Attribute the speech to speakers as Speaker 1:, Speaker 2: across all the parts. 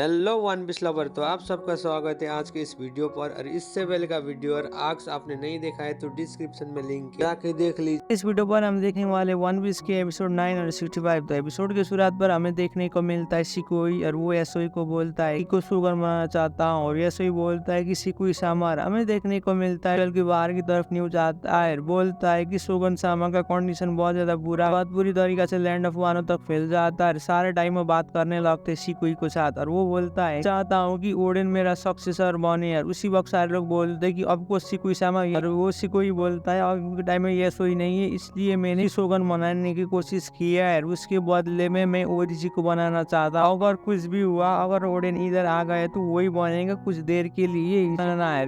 Speaker 1: Hello one piece lover. तो आप सबका स्वागत है आज के इस वीडियो पर। और इससे पहले का वीडियो और आज आपने नहीं देखा है तो डिस्क्रिप्शन में लिंक है, जाके देख लीजिए।
Speaker 2: इस वीडियो पर हम देखने वाले वन पीस के एपिसोड 9 और 65। तो एपिसोड की शुरुआत पर हमें देखने को मिलता है शिकोई और वो एसोई को बोलता है कि शुगर मनाना चाहता हूँ, और एसोई बोलता है कि शिकोई सामर। हमें देखने को मिलता है कल की बाहर की तरफ न्यूज आता है, बोलता है कि शोगन सामा का कंडीशन बहुत ज्यादा बुरा, बात पूरी तरीके से लैंड ऑफ वानो तक फैल जाता है। सारे टाइम में बात करने लगते शिकोई के साथ, और वो बोलता है चाहता हूँ कि ओडेन मेरा सक्सेसर बने। यार उसी वक्त सारे लोग बोलते हैं कि अब को शिकोई सामा, और वो शिकोई बोलता है अब के टाइम में एसोई नहीं है, इसलिए मैंने शोगन बनाने की कोशिश किया है। उसके बदले में मैं ओरिजी को बनाना चाहता हूँ। अगर कुछ भी हुआ, अगर ओडेन इधर आ गए तो वही बनेगा कुछ देर के लिए।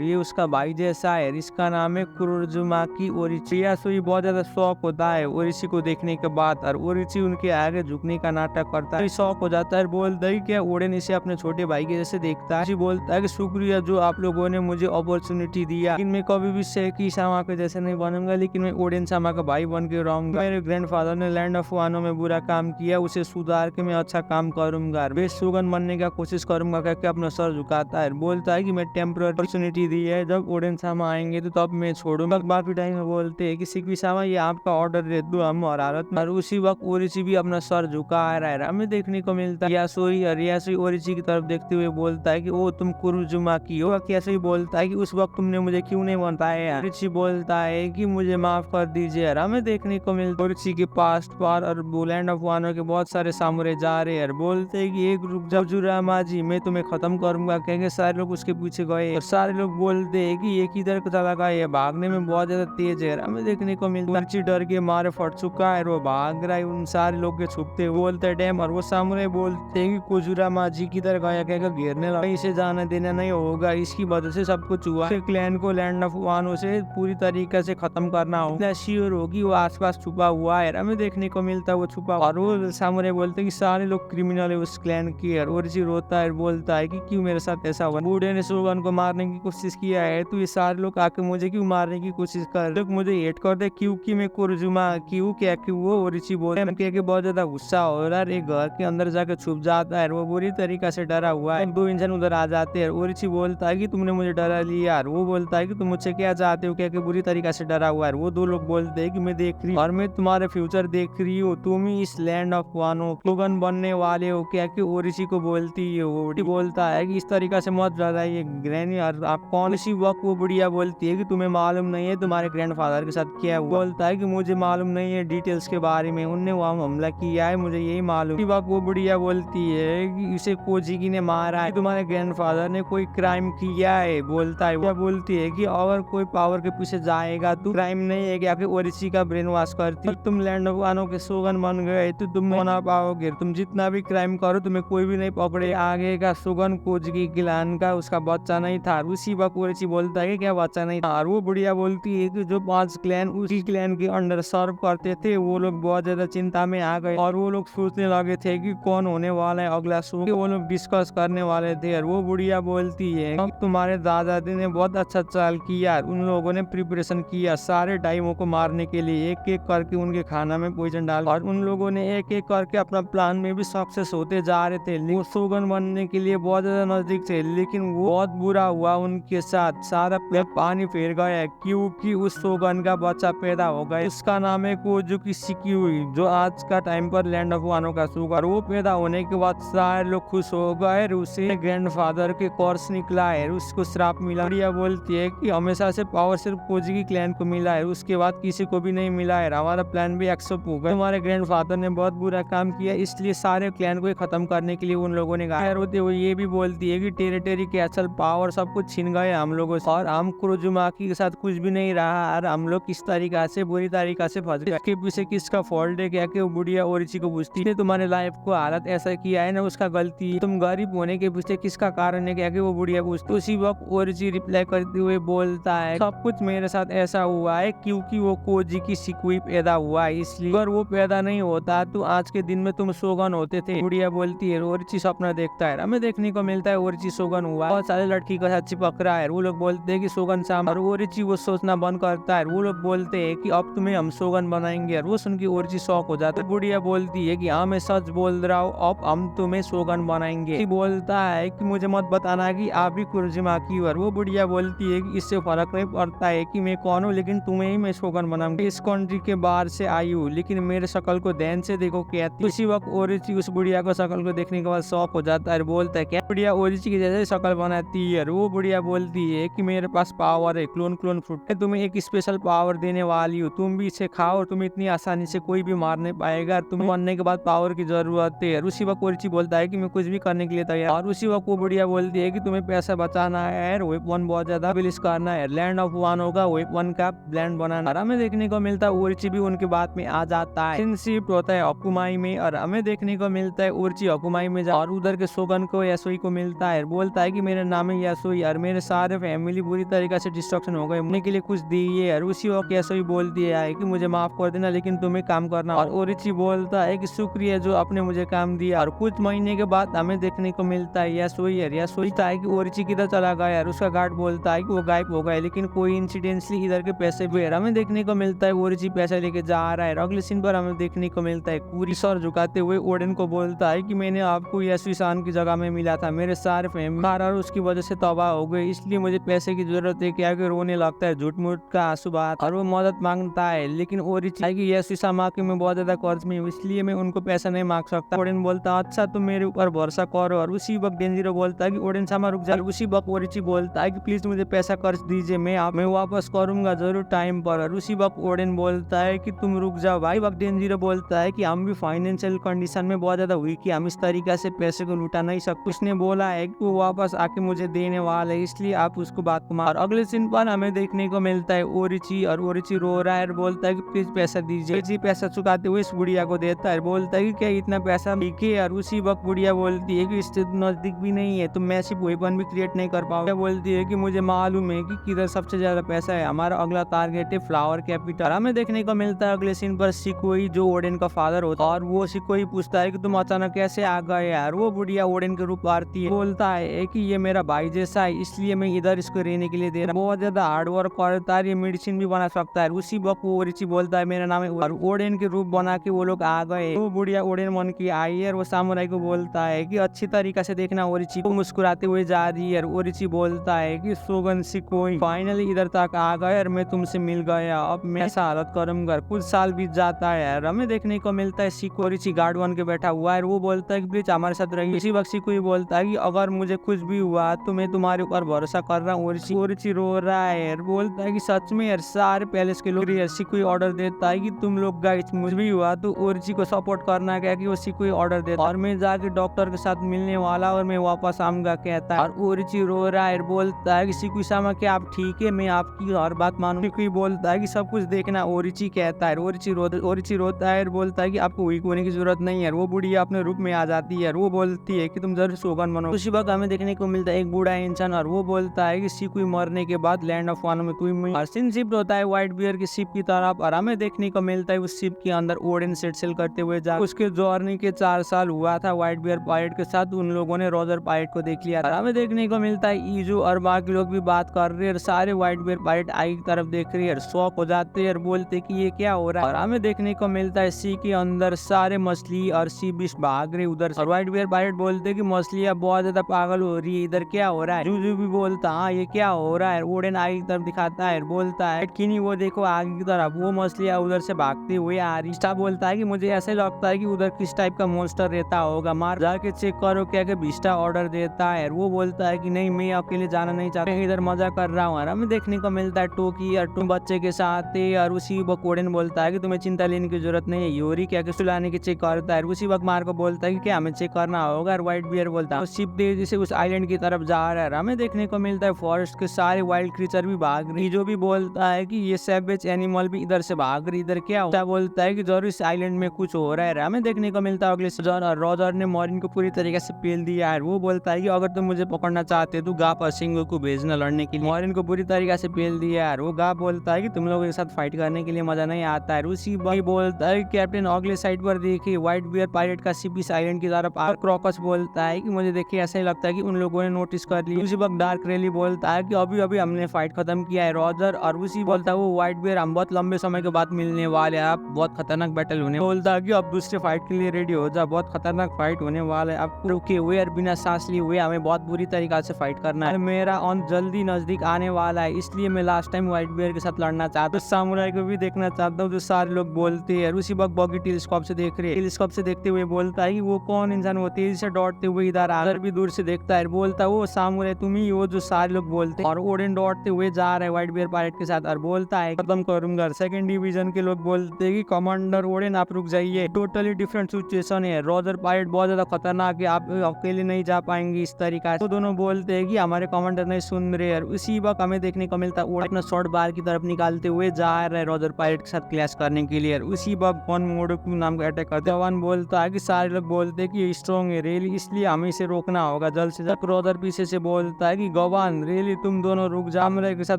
Speaker 2: ये उसका भाई जैसा है, इसका नाम है कुरोजुमाकी ओरिची। एसोई बहुत ज्यादा शौक होता है ओरिची को देखने के बाद, और ओरिची उनके आगे झुकने का नाटक करता है। शौक हो जाता है, बोलता है क्या ओडेन इसे अपने छोटे भाई के जैसे देखता है। बोलता है कि शुक्रिया जो आप लोगों ने मुझे अपॉर्चुनिटी दिया, लेकिन मैं कभी भी सेकी सामा के जैसे नहीं बनूंगा, लेकिन मैं ओडेन सामा का भाई बन के रहूंगा। मेरे ग्रैंडफादर ने लैंड ऑफ वानो में बुरा काम किया, उसे सुधार के मैं अच्छा काम करूंगा, बेस्ट शोगन बनने का कोशिश करूंगा करके अपना सर झुकाता है। बोलता है कि मैं टेम्पररी अपॉर्चुनिटी दी है, जब ओडेन सामा आएंगे तो तब मैं छोड़ूंगा। बाकी टाइम में बोलते है कि शिकोई सामा ये आपका ऑर्डर दे दो हम और हालत में। और उसी वक्त ओरिची भी अपना सर झुका रहा है। हमें देखने को मिलता है यासोई, और यासोई ओरिची की तरफ देखते हुए बोलता है कि ओ तुम कुरोजुमाकी हो। यासोई बोलता है कि उस वक्त तुमने मुझे क्यों नहीं बताया। ओरिची बोलता है कि मुझे माफ कर दीजिए। हमें देखने को मिलता है ओरिची के पास्ट पर और लैंड ऑफ वानो के बहुत सारे सामुरे जा रहे हैं, बोलते हैं कि एक रुक जाओ जुरामाजी, मैं तुम्हें खत्म करूंगा। कहेंगे सारे लोग उसके पीछे गए, और सारे लोग बोलते हैं कि ये किधर चला गया, ये भागने में बहुत ज्यादा तेज है। हमें देखने को मिलता है ओरिची डर के मारे फट चुका है, वो भाग रहा है उन सारे लोग के छुपते। बोलते डैम, और वो सामुरे बोलते हैं कि कुजुरामाजी किधर गया, कहेगा घेरने लगा, इसे जाने देना नहीं होगा, इसकी वजह से सब कुछ हुआ। क्लैन को लैंड ऑफ वानो से पूरी तरीके से खत्म करना हो, श्योर होगी वो आसपास छुपा हुआ है। हमें देखने को मिलता है वो छुपा, और वो सामने बोलते हैं कि सारे लोग क्रिमिनल है उस क्लैन के। ओरिची रोता है, बोलता है कि क्यों मेरे साथ ऐसा हुआ, बूढ़े ने शोगन को मारने की कोशिश किया है, तो ये सारे लोग आके मुझे क्यों मारने की कोशिश कर, लोग मुझे हेट कर दे क्योंकि मैं कुरोजुमाकी हूँ क्या कि वो ओरिची बोलते हैं। बहुत ज्यादा गुस्सा हो रहा है, एक घर के अंदर जाकर छुप जाता है, वो बुरी तरीके से डरा हुआ है। दो इंसान उधर आ जाते हैं, ओरिची बोलता है कि तुमने मुझे डरा लिया। वो बोलता है कि तुम मुझसे क्या चाहते हो, क्या कि बुरी तरीके से डरा हुआ है। वो दो लोग बोलते हैं कि मैं देख रही हूँ और मैं तुम्हारे फ्यूचर देख रही हूँ, तुम ही इस लैंड ऑफ वानो शोगन बनने वाले हो, क्या कि ओरिची को बोलती है। वो बोलता है कि इस तरीके से मत डराइए ग्रैनी, और आप कौन सी वक्त। वो बुढ़िया बोलती है कि तुम्हें मालूम नहीं है तुम्हारे ग्रैंडफादर के साथ क्या हुआ। बोलता है कि मुझे मालूम नहीं है डिटेल्स के बारे में, उनने वहाँ हमला किया है मुझे यही मालूम। इसी वक्त वो बुढ़िया बोलती है कि इसे कोजिकी ने मारा है, तुम्हारे ग्रैंडफादर ने कोई क्राइम किया है। बोलता है वो बोलती है कि अगर कोई पावर के पीछे जाएगा तो क्राइम नहीं है, क्या कि ओरिची का ब्रेन वॉश करती, तुम लैंड ऑफ वानो के शोगन बन गए तो तुम बना पाओगे, तुम जितना भी क्राइम करो तुम्हें कोई भी नहीं पकड़े। आगे का शोगन कोजिकी क्लैन का उसका बच्चा नहीं था। उसी वक्त ओरिची बोलता है कि क्या बच्चा नहीं था। और वो बुढ़िया बोलती है कि जो 5 क्लैन उसी क्लैन के अंडर सर्व करते थे वो लोग बहुत ज्यादा चिंता में आ गए, और वो लोग सोचने लगे थे कि कौन होने वाला है अगला शो, वो लोग डिस्कस करने वाले थे। और वो बुढ़िया बोलती है कि तुम्हारे दादाजी ने बहुत अच्छा चाल किया, उन लोगों ने प्रिपरेशन किया सारे टाइमों को मारने के लिए, एक एक करके उनके खाना में पॉइजन डाल, और उन लोगों ने एक एक करके अपना प्लान में भी सक्सेस होते जा रहे थे। वो शोगन बनने के लिए बहुत ज्यादा नजदीक थे, लेकिन वो बहुत बुरा हुआ उनके साथ, सारा पानी फेर गया क्योंकि उस शोगन का बच्चा पैदा हो गया, उसका नाम है कोजुकी शिकिउई, जो आज का टाइम पर लैंड ऑफ वानो का शोगन। वो पैदा होने के बाद सारे लोग खुश हो गए, उसे ग्रैंडफादर के कोर्स निकला है, उसको श्राप मिला। बुढ़िया बोलती है कि हमेशा से पावर सिर्फ कोजिकी क्लैन को मिला है, उसके बाद किसी को भी नहीं मिला है, हमारा प्लान भी एक्सेप्ट हो गया, हमारे ग्रैंडफादर ने बहुत बुरा काम किया, इसलिए सारे क्लैन को खत्म करने के लिए उन लोगों ने गायर होते हुए ये भी बोलती है कि टेरिटरी के असल पावर सब कुछ छीन गए हम लोगों से, और हम कुरोजुमाकी के साथ कुछ भी नहीं रहा, और हम लोग किस तरीका से बुरी तरीका से फंस गए, इसके पीछे किसका फॉल्ट है, क्या कि वो बुढ़िया ओरिची को पूछती है तुम्हारे लाइफ को हालत ऐसा किया है ना उसका गलती है, तुम गरीब होने के पीछे किसका कारण है, क्या कि वो बुढ़िया पूछती। उसी वक्त ओरिची रिप्लाई करते हुए बोलता है सब कुछ मेरे साथ ऐसा हुआ है क्योंकि वो कोजिकी शिकुई पैदा हुआ है, इसलिए अगर वो पैदा नहीं होता तो आज के दिन में तुम शोगन होते थे। बुढ़िया बोलती है ओरिची सपना देखता है। हमें देखने को मिलता है ओरिची शोगन हुआ, बहुत सारे लड़की के साथ चिपक रहा है, वो लोग बोलते हैं कि शोगन साम, और ओरिची वो सोचना बंद करता है, वो लोग बोलते हैं कि अब तुम्हें हम शोगन बनाएंगे, और वो सुन के ओरिची शॉक हो जाता है। बुढ़िया बोलती है कि हाँ मैं सच बोल रहा हूँ, अब हम तुम्हें शोगन बनाएंगे। जाएंगे। उसी बोलता है कि मुझे मत बताना कि आप भी कुर्जिमा की हो। और वो बुढ़िया बोलती है कि इससे फर्क नहीं पड़ता है कि मैं कौन हूँ, लेकिन तुम्हें ही मैं शोगन बनाऊंगी। इस कंट्री के बाहर से आई हूँ, लेकिन मेरे शक्ल को ध्यान से देखो कहती। उसी वक्त ओरिची उस बुढ़िया को शक्ल को देखने के बाद शौक हो जाता है। बोलता है क्या बुढ़िया ओरिची की जैसे शक्ल बनाती है। और वो बुढ़िया बोलती है कि मेरे पास पावर है, क्लोन फ्रूट है, तुम्हें एक स्पेशल पावर देने वाली हूँ, तुम भी इसे खाओ और तुम्हें इतनी आसानी से कोई भी मार नहीं पाएगा। तुम्हें मरने के बाद पावर की जरूरत है। और उसी वक्त ओरिची बोलता है कि मैं कुछ भी करने के लिए तैयार। और उसी वक्त वो बुढ़िया बोलती है कि तुम्हें पैसा बचाना है, वेब वन बहुत ज्यादा बिलिस करना है, लैंड ऑफ वन होगा, वेब वन का लैंड बनाना। और हमें देखने को मिलता है ओरिची भी उनके बात में आ जाता है। फ्रेंडशिप होता है अकुमाई में। और हमें देखने को मिलता है ओरिची अकुमाई में और उधर के शोगन को यासोई को मिलता है। बोलता है कि मेरा नाम है यासोई और मेरे सारे फैमिली बुरी तरीके से डिस्ट्रक्शन हो गए, उन्हें के लिए कुछ दिए। और उसी वक्त यासोई बोलती है कि मुझे माफ कर देना, लेकिन तुम्हें काम करना। और ओरिची बोलता है कि शुक्रिया जो आपने मुझे काम दिया। और कुछ महीने के बाद हमें देखने को मिलता है यासोई सोचता है कि ओरिची किधर चला गया। और उसका गार्ड बोलता है कि वो गायब हो गया, लेकिन कोई इंसिडेंटली इधर के पैसे भी हमें देखने को मिलता है ओरिची पैसे लेके जा रहा है। अगले सीन पर हमें देखने को मिलता है पूरी सर झुकाते हुए ओडेन को बोलता है कि मैंने आपको यासुई-सान की जगह में मिला था, मेरे सारे फैमिली और उसकी वजह से तबाह हो गए, इसलिए मुझे पैसे की जरूरत है। क्या कि रोने लगता है झूठ मूठ का आंसू बात और वो मदद मांगता है। लेकिन ओरिची कि यासुई-सान के मैं बहुत ज्यादा कर्ज में हूँ, इसलिए मैं उनको पैसा नहीं मांग सकता। ओडेन बोलता अच्छा तुम मेरे ऊपर भरोसा करो। और उसी वक्त डेंजिरो बोलता है कि ओडेन सामा रुक जा। उसी वक्त ओरिची बोलता है कि प्लीज मुझे पैसा कर्ज दीजिए, मैं वापस करूंगा जरूर टाइम पर। और उसी वक्त ओडेन बोलता है कि तुम रुक जाओ भाई। वक्त डेंजिरो बोलता है कि हम भी फाइनेंशियल कंडीशन में बहुत ज्यादा वीक है, हम इस तरीके से पैसे को लुटा नहीं सकते। उसने बोला है कि वो वापस आके मुझे देने वाला है, इसलिए आप उसको बात को मार। अगले सीन पर हमें देखने को मिलता है ओरिची और ओरिची रो रहा है और बोलता है कि प्लीज पैसा दीजिए। ओरिची पैसा चुकाते हुए इस बुढ़िया को देता है, बोलता है कि क्या इतना पैसा ठीक है। और उसी वक्त बुढ़िया बोलती है कि इससे नजदीक भी नहीं है, तुम मैसिव वेपन भी क्रिएट नहीं कर पाओगे। बोलती है कि मुझे मालूम है कि किधर सबसे ज्यादा पैसा है, हमारा अगला टारगेट है फ्लावर कैपिटल। हमें देखने को मिलता है अगले सीन पर शिकोई जो ओडेन का फादर होता है और वो शिकोई पूछता है कि तुम अचानक कैसे आ गए यार। वो बुढ़िया ओडेन के रूप आती है, बोलता है कि ये मेरा भाई जैसा है, इसलिए मैं इधर इसको रहने के लिए दे रहा हूँ, बहुत ज्यादा हार्ड वर्क करता है, ये मेडिसिन भी बना सकता है। उसी वक्त वो ओरिची बोलता है मेरा नाम है, और ओडेन के रूप बना के वो लोग आ गए। वो बुढ़िया ओडेन मन की आई है और वो सामुराई को बोलता है कि अच्छी तरीके से देखना। ओरिची को मुस्कुराते हुए जा रही है। ओरिची बोलता है कि शोगन शिकोई फाइनली इधर तक आ गए और मैं तुमसे मिल गया, अब मैं ऐसा हालत करूंगा। कुछ साल बीत जाता है यार। हमें देखने को मिलता है शिकोई ओरिची गार्ड बन के बैठा हुआ है। वो बोलता है कि प्लीज हमारे साथ रहिए। इसी वक्त शिकोई बोलता है कि अगर मुझे कुछ भी हुआ तो मैं तुम्हारे ऊपर भरोसा कर रहा हूँ। ओरिची रो रहा है, बोलता है कि सच में यार सारे पैलेस के लोग। शिकोई ऑर्डर देता है कि तुम लोग गाइस मुझे भी हुआ तो ओरिची को सपोर्ट करना, क्या कि वो शिकोई ऑर्डर देता और मैं जाके डॉक्टर के साथ मिलने वाला और मैं वापस आऊंगा कहता है। और ओरिची रो रहा है, बोलता है कि शिकोई सामा क्या आप ठीक है, मैं आपकी हर बात मानूं। शिकोई बोलता है कि सब कुछ देखना। ओरिची कहता है, ओरिची रोता है और बोलता है कि आपको वीक होने की जरूरत नहीं है। वो बुढ़िया अपने रूप में आ जाती है। वो बोलती है कि तुम जरूर शोगन बनो। उसी वक्त हमें देखने को मिलता है एक बूढ़ा इंसान और वो बोलता है कि शिकोई मरने के बाद लैंड ऑफ वन में तुम शिफ्ट होता है व्हाइट बियर की शिप की तरफ। और हमें देखने को मिलता है उस शिप के अंदर ओडेन सेल करते हुए जा उसके जर्नी के 4 साल हुआ था व्हाइट बियर पायरेट के साथ। उन लोगों ने रोजर पायरेट को देख लिया था। हमें देखने को मिलता है ईजू और बाकी लोग भी बात कर रहे हैं और सारे व्हाइट बियर पायरेट आई की तरफ देख रही है और शॉक हो जाते हैं और बोलते कि ये क्या हो रहा है। और हमें देखने को मिलता है सी के अंदर सारे मछली और सी बिश भाग रहे उधर। और व्हाइट बियर पायरेट बोलते कि मछलियां बहुत ज्यादा पागल हो रही है, इधर क्या हो रहा है। जूजू भी बोलता हाँ ये क्या हो रहा है। ओडेन आगे की तरफ दिखाता है, बोलता है कि नहीं वो देखो आगे की तरफ वो मछलियां उधर से भागते हुए आ रही। स्टा बोलता है कि मुझे ऐसे लगता है कि उधर किस टाइप का मॉन्स्टर रहता होगा, मार जाके चेक करो क्या कि बिस्टा ऑर्डर देता है। वो बोलता है कि नहीं मैं अकेले जाना नहीं चाहता, इधर मजा कर रहा हूँ। हमें देखने को मिलता है टोकी और तुम बच्चे के साथ है। और उसी वक्त ओडेन बोलता है कि तुम्हें चिंता लेने की जरूरत नहीं है, योरी क्या कि सुलाने की चेक करता है। उसी वक्त मार्को बोलता है कि क्या हमें चेक करना होगा। और व्हाइट बियर बोलता है शिप तेजी से उस आइलैंड की तरफ जा रहा है। हमें देखने को मिलता है फॉरेस्ट के सारे वाइल्ड क्रीचर भी भाग रही। जो भी बोलता है कि ये सैवेज एनिमल भी इधर से भाग रही, इधर क्या होता है। बोलता है कि जरूर इस आइलैंड में कुछ हो रहा है। हमें देखने को मिलता है अगले सीजन और रोजर ने मॉरिन को पूरी तरीके से पेल दिया है। वो बोलता है कि अगर तुम मुझे पकड़ना चाहते तो गाप और सिंगो को भेजना लड़ने के लिए। मॉरिन को पूरी तरीके से पेल दिया है। वो गाप बोलता है कि तुम लोगों के साथ फाइट करने के लिए मजा नहीं आता है। उसी वही बोलता है कैप्टन अगले साइड पर देखिए व्हाइट बियर पायरेट का शिप इस आइलैंड की तरफ। क्रॉकस बोलता है कि मुझे देखिए ऐसा ही लगता है कि उन लोगों ने नोटिस कर लिया। उसी वक्त डार्क रैली बोलता है कि अभी अभी हमने फाइट खत्म किया है रोजर। और उसी बोलता है वो व्हाइट बियर हम बहुत लंबे समय के बाद मिलने वाले हैं, आप बहुत खतरनाक बैटल होने। बोलता है कि अब दूसरे फाइट के लिए रेडी हो जा, बहुत खतरनाक फाइट होने वाला है, अब रुके हुए और बिना सांस लिए हुए हमें बहुत बुरी तरीका से फाइट करना है। मेरा ऑन जल्दी नजदीक आने वाला है, इसलिए मैं लास्ट टाइम व्हाइट बियर के साथ लड़ना चाहता हूँ। सामुराई को भी देखना चाहता हूँ जो सारे लोग बोलते हैं। उसी वक्त बॉगी टेलीस्कोप से देख रहे हैं। टेलीस्कोप से देखते हुए बोलता है कि वो कौन इंसान वो तेजी से दौड़ते हुए इधर आ भी दूर से देखता है। बोलता है वो सामुराई तुम ही वो जो सारे लोग बोलते हैं। और ओडेन दौड़ते हुए जा रहा है व्हाइट बियर पायलट के साथ और बोलता है खत्म करूंगा। सेकंड डिवीजन के लोग बोलते हैं कि कमांडर ओडेन आप रुक जाइए, टोटली डिफरेंट सिचुएशन है। रॉजर पायलट बहुत ज्यादा खतरनाक है, आप अकेले नहीं जा पाएंगे इस तरीका से। तो दोनों बोलते हैं कि हमारे कमांडर नहीं सुन रहे। उसी वक्त हमें देखने को मिलता है ओडेन अपना शॉर्ट बार की तरफ निकालते हुए जा रहा है रॉजर पायलट के साथ क्लैश करने के लिए। उसी वक्त वन मोडोकू नाम का अटैक करते वन बोलता है कि सारे लोग बोलते हैं कि स्ट्रॉन्ग है रेली, इसलिए हमें इसे रोकना होगा जल्द से जल्द। रॉजर पीछे से बोलता है कि गवान रेली तुम दोनों रुक जाओ, मेरे के साथ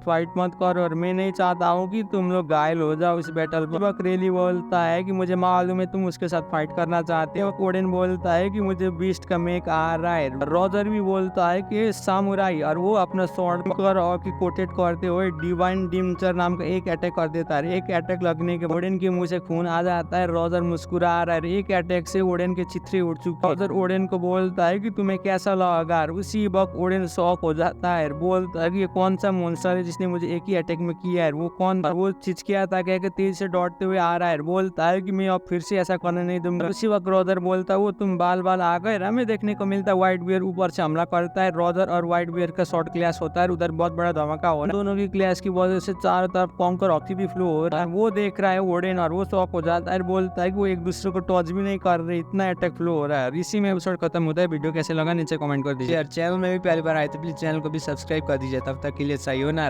Speaker 2: फाइट मत करो और मैं नहीं चाहता हूँ कि तुम लोग घायल हो जाओ इस बैटल में। वक्त रेली बोलता है कि मुझे मालूम है तुम उसके साथ फाइट करना चाहते हो। ओडेन बोलता है कि मुझे बीस्ट का मेक आ रहा है। रॉजर भी बोलता है कि सामुराई, और वो अपना स्वॉर्ड कर और की कोटेड करते हुए डिवाइन डिमचर नाम का एक अटैक कर देता है। एक अटैक लगने के ओडेन के मुंह से खून आ जाता है। रॉजर मुस्कुरा रहा है। एक अटैक से ओडेन के चित्रे उड़ चुके। रॉजर ओडेन को बोलता है कि तुम्हें कैसा लगा। उसी वक्त ओडेन शॉक हो जाता है, बोलता है कि ये कौन सा मॉन्स्टर है जिसने मुझे एक ही अटैक में किया है। वो कौन था? वो चिचकिया था कह के तेज से दौड़ते हुए आ रहा है। बोलता है कि मैं अब फिर से ऐसा करने नहीं दूंगा। उसी वक्त रॉजर बोलता है वो तुम बाल बाल आ गए। हमें देखने को मिलता है व्हाइट बियर ऊपर से हमला करता है। रॉजर और व्हाइट बियर का शॉर्ट क्लैश होता है। उधर बहुत बड़ा धमाका हो रहा है। दोनों की क्लैश की वजह से चारों तरफ कॉन्कर ऑक्सी भी फ्लो हो रहा है। वो देख रहा है ओडेन और वो शॉक हो जाता है। बोलता है कि वो एक दूसरे को टच भी नहीं कर रहे, इतना अटैक फ्लो हो रहा है। इसी में एपिसोड खत्म होता है। वीडियो कैसे लगा नीचे कमेंट कर दीजिए। चैनल में भी पहली बार आए तो प्लीज चैनल को भी सब्सक्राइब कर दीजिए। तब तक के लिए सही हो ना।